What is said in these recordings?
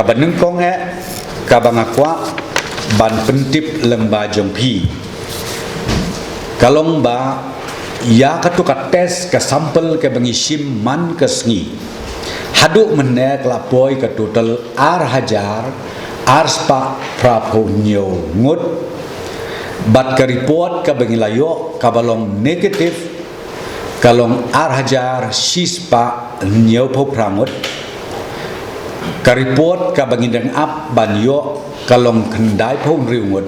kabanengkong kabangakwa ban pentip lemba jongpi kalong ba ya katukat tes ke sampel ke bengisim man ke sengi haduk menek lapoi ke total ar hajar ar spa praponyo ngut bat ke report ke bengilayo kabalong negatif kalong ar hajar sispa nyo po prangut ka report ka bangidang ap banyo kalong kendai pong riungut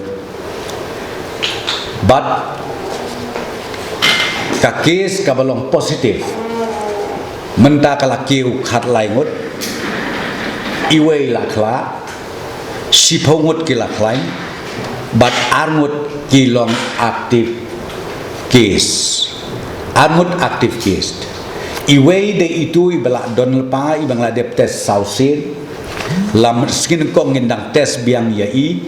but ka case ka balong positif menta kala kiu khat lai ngut iwei la khla sipongut ki la khlai but arngut ki long active case arngut active case iwei de itu ibala don lepa ibang la dep test sausin lam skin kong ngendang test biang ya i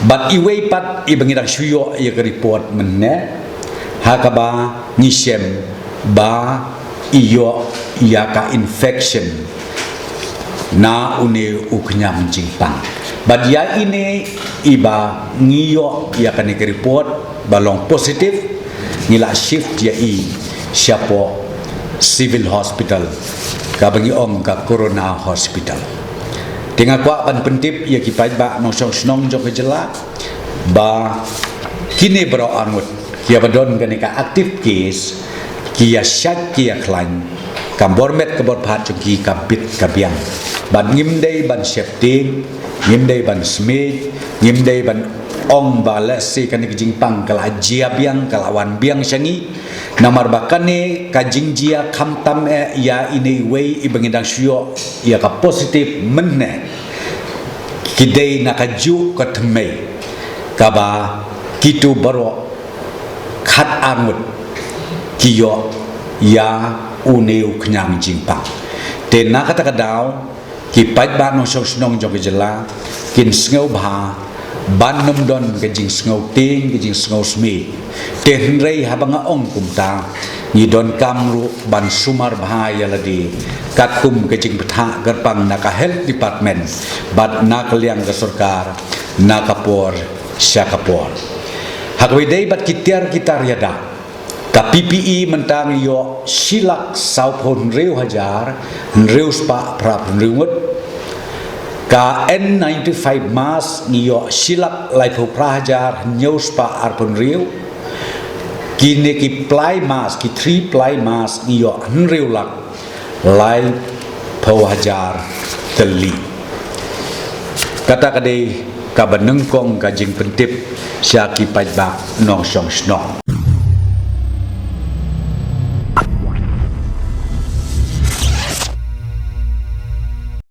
but iwei pat ibang idang shuyo ya report menne hakaba nisem ba iyo ya ka infection na une uknyam jingpang but ya ini iba ngiyo ya ka report balong positif ngila shift ya i siapo civil hospital kabangi om ka corona hospital tinga kwa pan pentip ya kipai ba nong snong jong kejela ba kini bro anut kia badon gani ka active case kia syak kia klan kambormet kabor phat jongki kabit kabiang ban ngimdei ban septing ngimdei ban smith ngimdei ban ong balasi kan jingpang kala jia biang kalawan biang sangi namar bakane kajing jia khamtam ya ini wei ibangidang syo ya ka positif menne kidei nakaju katmei kaba kitu baro khat angut kiyo ya uneu knyang jingpang te na kata kadau ki pai ba no snong jong jela kin sngo bha ban nom don ke jing sngo ting ke jing sngo sme te hrei habanga ong kumta ni don kamru ban sumar bha ya ladi katum ke jing ptha garpang na ka health department bat na kaliang ke sarkar na kapor syakapor hakwidei bat kitiar kitar yada ka PPE mentang yo silak saupon reu hajar reu spa prap reungut ka N95 mas niyo silak laifu prahajar nyus pa arpon reu kini ki ply mas ki 3 ply mas niyo reu lak lai pawajar teli kata kadai ka benengkong ka jing pentip syaki pajba nong song snong